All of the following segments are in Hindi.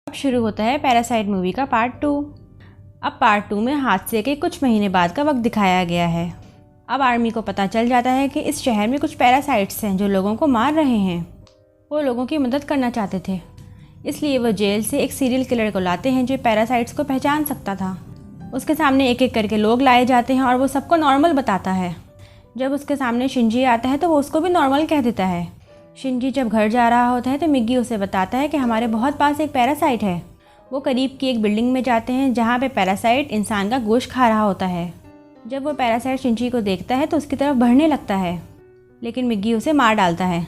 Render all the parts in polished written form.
अब शुरू होता है पैरासाइट मूवी का पार्ट 2। अब पार्ट 2 में हादसे के कुछ महीने बाद का वक्त दिखाया गया है। अब आर्मी को पता चल जाता है कि इस शहर में कुछ पैरासाइट्स हैं जो लोगों को मार रहे हैं। वो लोगों की मदद करना चाहते थे, इसलिए वो जेल से एक सीरियल किलर को लाते हैं जो पैरासाइट्स को पहचान सकता था। उसके सामने एक एक करके लोग लाए जाते हैं और वो सबको नॉर्मल बताता है। जब उसके सामने शिंजी आता है तो वो उसको भी नॉर्मल कह देता है। शिंजी जब घर जा रहा होता है तो मिग्गी उसे बताता है कि हमारे बहुत पास एक पैरासाइट है। वो करीब की एक बिल्डिंग में जाते हैं जहाँ पे पैरासाइट इंसान का गोश्त खा रहा होता है। जब वो पैरासाइट शिंजी को देखता है तो उसकी तरफ बढ़ने लगता है, लेकिन मिग्गी उसे मार डालता है।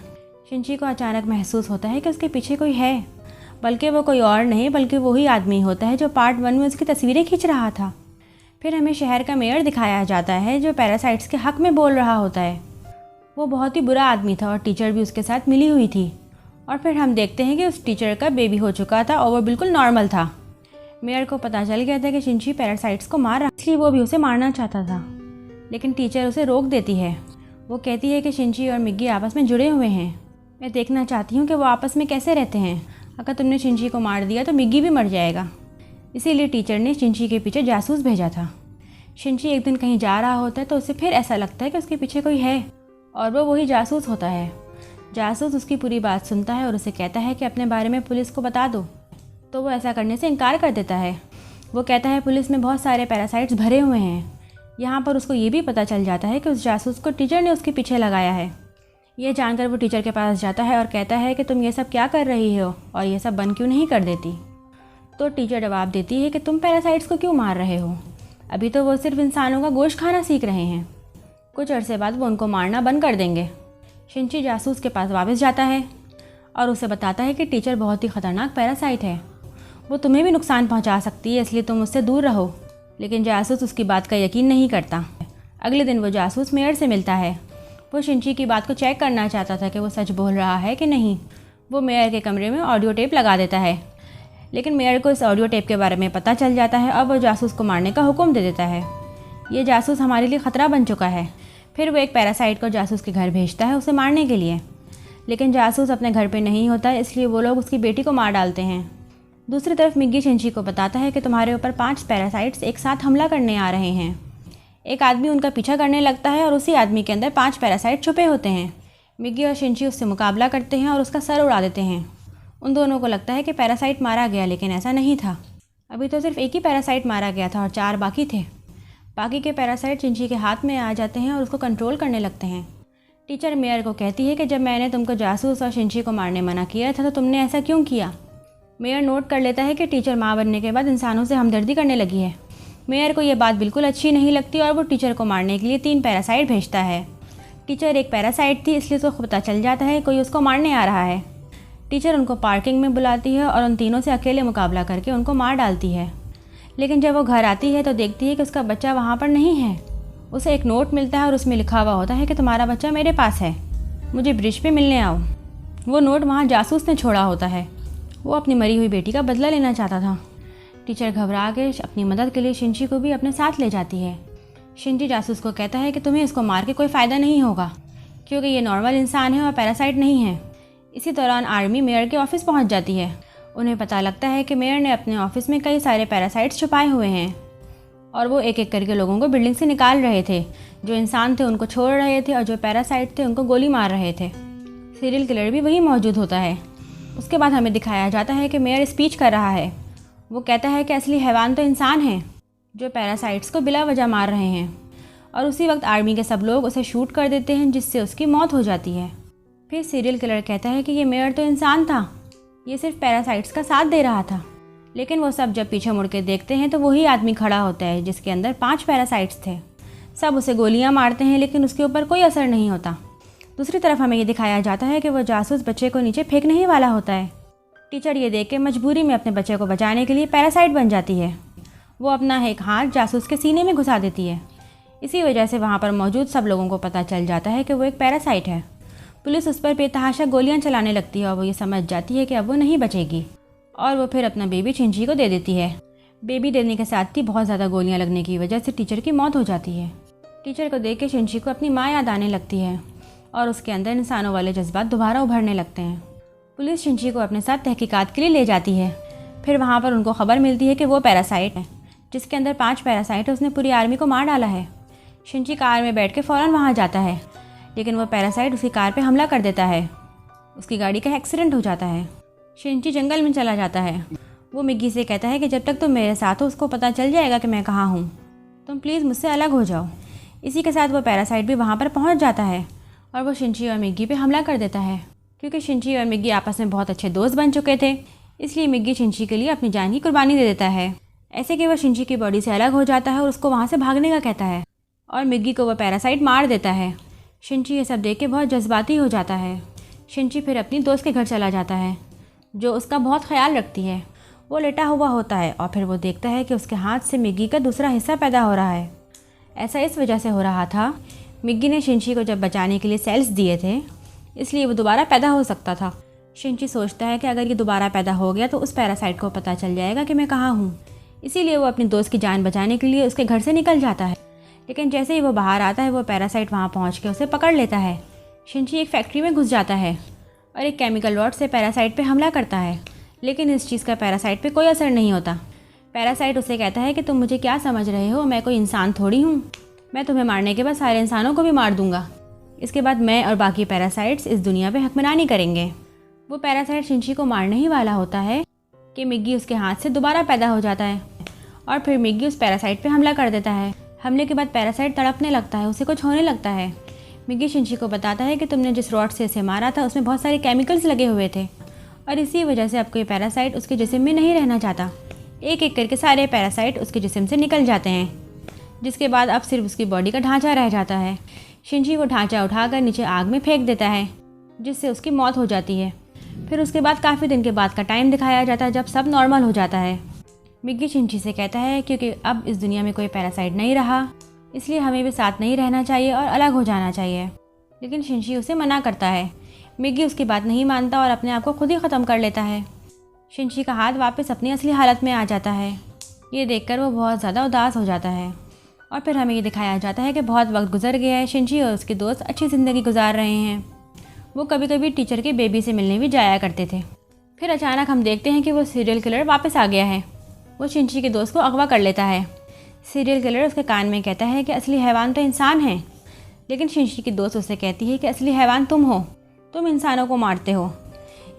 शिंजी को अचानक महसूस होता है कि उसके पीछे कोई है, बल्कि वो कोई और नहीं बल्कि वही आदमी होता है जो पार्ट 1 में उसकी तस्वीरें खींच रहा था। फिर हमें शहर का मेयर दिखाया जाता है जो पैरासाइट्स के हक में बोल रहा होता है। वो बहुत ही बुरा आदमी था और टीचर भी उसके साथ मिली हुई थी। और फिर हम देखते हैं कि उस टीचर का बेबी हो चुका था और वो बिल्कुल नॉर्मल था। मेयर को पता चल गया था कि शिंजी पैरासाइट्स को मार रहा, इसलिए वो भी उसे मारना चाहता था, लेकिन टीचर उसे रोक देती है। वो कहती है कि शिंजी और मिग्गी आपस में जुड़े हुए हैं। मैं देखना चाहती हूँ कि वो आपस में कैसे रहते हैं। अगर तुमने शिंजी को मार दिया तो मिग्गी भी मर जाएगा। इसीलिए टीचर ने शिंजी के पीछे जासूस भेजा था। शिंजी एक दिन कहीं जा रहा होता है तो उसे फिर ऐसा लगता है कि उसके पीछे कोई है और वो वही जासूस होता है। जासूस उसकी पूरी बात सुनता है और उसे कहता है कि अपने बारे में पुलिस को बता दो, तो वो ऐसा करने से इनकार कर देता है। वो कहता है पुलिस में बहुत सारे पैरासाइट्स भरे हुए हैं। यहाँ पर उसको ये भी पता चल जाता है कि उस जासूस को टीचर ने उसके पीछे लगाया है। ये जानकर वो टीचर के पास जाता है और कहता है कि तुम ये सब क्या कर रही हो और ये सब बंद क्यों नहीं कर देती। तो टीचर जवाब देती है कि तुम पैरासाइट्स को क्यों मार रहे हो, अभी तो वो सिर्फ इंसानों का गोश्त खाना सीख रहे हैं, कुछ अरसे बाद वो उनको मारना बंद कर देंगे। शिंजी जासूस के पास वापस जाता है और उसे बताता है कि टीचर बहुत ही ख़तरनाक पैरासाइट है, वो तुम्हें भी नुकसान पहुंचा सकती है, इसलिए तुम उससे दूर रहो। लेकिन जासूस उसकी बात का यकीन नहीं करता। अगले दिन वो जासूस मेयर से मिलता है। वो शिंजी की बात को चेक करना चाहता था कि वो सच बोल रहा है कि नहीं। वो मेयर के कमरे में ऑडियो टेप लगा देता है, लेकिन मेयर को इस ऑडियो टेप के बारे में पता चल जाता है और वो जासूस को मारने का हुक्म दे देता है। ये जासूस हमारे लिए ख़तरा बन चुका है। फिर वो एक पैरासाइट को जासूस के घर भेजता है उसे मारने के लिए, लेकिन जासूस अपने घर पे नहीं होता, इसलिए वो लोग उसकी बेटी को मार डालते हैं। दूसरी तरफ मिग्गी शिंजी को बताता है कि तुम्हारे ऊपर 5 पैरासाइट्स एक साथ हमला करने आ रहे हैं। एक आदमी उनका पीछा करने लगता है और उसी आदमी के अंदर 5 पैरासाइट छुपे होते हैं। मिग्गी और शिंजी उससे मुकाबला करते हैं और उसका सर उड़ा देते हैं। उन दोनों को लगता है कि पैरासाइट मारा गया, लेकिन ऐसा नहीं था। अभी तो सिर्फ एक ही पैरासाइट मारा गया था और 4 बाकी थे। बाकी के पैरासाइट शिंजी के हाथ में आ जाते हैं और उसको कंट्रोल करने लगते हैं। टीचर मेयर को कहती है कि जब मैंने तुमको जासूस और शिंजी को मारने मना किया था तो तुमने ऐसा क्यों किया। मेयर नोट कर लेता है कि टीचर माँ बनने के बाद इंसानों से हमदर्दी करने लगी है। मेयर को ये बात बिल्कुल अच्छी नहीं लगती और वो टीचर को मारने के लिए 3 पैरासाइट भेजता है। टीचर एक पैरासाइट थी, इसलिए उसको पता चल जाता है कोई उसको मारने आ रहा है। टीचर उनको पार्किंग में बुलाती है और उन तीनों से अकेले मुकाबला करके उनको मार डालती है। लेकिन जब वो घर आती है तो देखती है कि उसका बच्चा वहाँ पर नहीं है। उसे एक नोट मिलता है और उसमें लिखा हुआ होता है कि तुम्हारा बच्चा मेरे पास है, मुझे ब्रिज पे मिलने आओ। वो नोट वहाँ जासूस ने छोड़ा होता है। वो अपनी मरी हुई बेटी का बदला लेना चाहता था। टीचर घबरा के अपनी मदद के लिए शिंजी को भी अपने साथ ले जाती है। शिंजी जासूस को कहता है कि तुम्हें इसको मार के कोई फ़ायदा नहीं होगा, क्योंकि ये नॉर्मल इंसान है और पैरासाइट नहीं है। इसी दौरान आर्मी मेयर के ऑफिस पहुंच जाती है। उन्हें पता लगता है कि मेयर ने अपने ऑफिस में कई सारे पैरासाइट्स छुपाए हुए हैं और वो एक एक करके लोगों को बिल्डिंग से निकाल रहे थे। जो इंसान थे उनको छोड़ रहे थे और जो पैरासाइट थे उनको गोली मार रहे थे। सीरियल किलर भी वही मौजूद होता है। उसके बाद हमें दिखाया जाता है कि मेयर स्पीच कर रहा है। वो कहता है कि असली हैवान तो इंसान हैं जो पैरासाइट्स को बिला वजह मार रहे हैं, और उसी वक्त आर्मी के सब लोग उसे शूट कर देते हैं जिससे उसकी मौत हो जाती है। फिर सीरियल किलर कहता है कि ये मेयर तो इंसान था, ये सिर्फ पैरासाइट्स का साथ दे रहा था। लेकिन वो सब जब पीछे मुड़ के देखते हैं तो वही आदमी खड़ा होता है जिसके अंदर 5 पैरासाइट्स थे। सब उसे गोलियां मारते हैं लेकिन उसके ऊपर कोई असर नहीं होता। दूसरी तरफ हमें ये दिखाया जाता है कि वो जासूस बच्चे को नीचे फेंकने ही वाला होता है। टीचर ये देख के मजबूरी में अपने बच्चे को बचाने के लिए पैरासाइट बन जाती है। वो अपना एक हाथ जासूस के सीने में घुसा देती है। इसी वजह से वहाँ पर मौजूद सब लोगों को पता चल जाता है कि वो एक पैरासाइट है। पुलिस उस पर बेतहाशा गोलियां चलाने लगती है और वो ये समझ जाती है कि अब वो नहीं बचेगी, और वो फिर अपना बेबी शिंजी को दे देती है। बेबी देने के साथ ही बहुत ज़्यादा गोलियां लगने की वजह से टीचर की मौत हो जाती है। टीचर को देख के शिंजी को अपनी माँ याद आने लगती है और उसके अंदर इंसानों वाले जज्बात दोबारा उभरने लगते हैं। पुलिस शिंजी को अपने साथ तहकीकात के लिए ले जाती है। फिर वहाँ पर उनको खबर मिलती है कि वो पैरासाइट है जिसके अंदर 5 पैरासाइट है, उसने पूरी आर्मी को मार डाला है। शिनची कार में बैठ के फ़ौरन वहाँ जाता है, लेकिन वो पैरासाइट उसकी कार पे हमला कर देता है। उसकी गाड़ी का एक्सीडेंट हो जाता है। शिनची जंगल में चला जाता है। वो मिग्गी से कहता है कि जब तक तुम मेरे साथ हो उसको पता चल जाएगा कि मैं कहाँ हूँ, तुम प्लीज़ मुझसे अलग हो जाओ। इसी के साथ वो पैरासाइट भी वहाँ पर पहुँच जाता है और वो शिनची और मिग्गी पे हमला कर देता है। क्योंकि शिनची और मिग्गी आपस में बहुत अच्छे दोस्त बन चुके थे, इसलिए मिग्गी शिनची के लिए अपनी जान की कुर्बानी दे देता है। ऐसे कि वो शिनची की बॉडी से अलग हो जाता है और उसको वहाँ से भागने का कहता है और मिग्गी को वो पैरासाइट मार देता है। शिनची ये सब देख के बहुत जज्बाती हो जाता है। शिनची फिर अपनी दोस्त के घर चला जाता है जो उसका बहुत ख्याल रखती है। वो लेटा हुआ होता है और फिर वो देखता है कि उसके हाथ से मिग्गी का दूसरा हिस्सा पैदा हो रहा है। ऐसा इस वजह से हो रहा था, मिग्गी ने शिनची को जब बचाने के लिए सेल्स दिए थे, इसलिए वो दोबारा पैदा हो सकता था। शिनची सोचता है कि अगर ये दोबारा पैदा हो गया तो उस पैरासाइट को पता चल जाएगा कि मैं कहाँ हूँ, इसीलिए वो अपनी दोस्त की जान बचाने के लिए उसके घर से निकल जाता है। लेकिन जैसे ही वो बाहर आता है वो पैरासाइट वहाँ पहुँच के उसे पकड़ लेता है। शिनची एक फैक्ट्री में घुस जाता है और एक केमिकल रॉड से पैरासाइट पे हमला करता है, लेकिन इस चीज़ का पैरासाइट पे कोई असर नहीं होता। पैरासाइट उसे कहता है कि तुम मुझे क्या समझ रहे हो, मैं कोई इंसान थोड़ी हूँ, मैं तुम्हें मारने के बाद सारे इंसानों को भी मार दूंगा। इसके बाद मैं और बाकी पैरासाइट्स इस दुनिया पे हुक्मरानी करेंगे। वो पैरासाइट शिनची को मारने ही वाला होता है कि मिग्गी उसके हाथ से दोबारा पैदा हो जाता है और फिर मिग्गी उस पैरासाइट पे हमला कर देता है। हमले के बाद पैरासाइट तड़पने लगता है, उसे कुछ होने लगता है। मिग्गी शिनची को बताता है कि तुमने जिस रॉड से इसे मारा था उसमें बहुत सारे केमिकल्स लगे हुए थे और इसी वजह से अब कोई पैरासाइट उसके जिस्म में नहीं रहना चाहता। एक एक करके सारे पैरासाइट उसके जिस्म से निकल जाते हैं, जिसके बाद अब सिर्फ उसकी बॉडी का ढांचा रह जाता है। शिनची वो ढांचा उठाकर नीचे आग में फेंक देता है, जिससे उसकी मौत हो जाती है। फिर उसके बाद काफ़ी दिन के बाद का टाइम दिखाया जाता है जब सब नॉर्मल हो जाता है। मिग्गी शिनची से कहता है क्योंकि अब इस दुनिया में कोई पैरासाइट नहीं रहा, इसलिए हमें भी साथ नहीं रहना चाहिए और अलग हो जाना चाहिए। लेकिन शिनची उसे मना करता है। मिग्गी उसकी बात नहीं मानता और अपने आप को खुद ही ख़त्म कर लेता है। शिनची का हाथ वापस अपनी असली हालत में आ जाता है। ये देखकर वो बहुत ज़्यादा उदास हो जाता है और फिर हमें ये दिखाया जाता है कि बहुत वक्त गुजर गया है, शिनची और उसके दोस्त अच्छी ज़िंदगी गुजार रहे हैं। वो कभी कभी टीचर के बेबी से मिलने भी जाया करते थे। फिर अचानक हम देखते हैं कि वो सीरियल किलर वापस आ गया है। वो शिनची के दोस्त को अगवा कर लेता है। सीरियल किलर उसके कान में कहता है कि असली हैवान तो इंसान है, लेकिन शिनची की दोस्त उससे कहती है कि असली हैवान तुम हो, तुम इंसानों को मारते हो।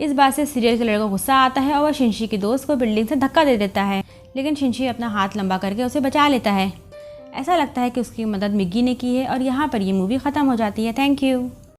इस बात से सीरियल किलर को गुस्सा आता है और वह शिनची की दोस्त को बिल्डिंग से धक्का दे देता है, लेकिन शिनची अपना हाथ लंबा करके उसे बचा लेता है। ऐसा लगता है कि उसकी मदद मिग्गी ने की है और यहाँ पर ये मूवी ख़त्म हो जाती है। Thank you.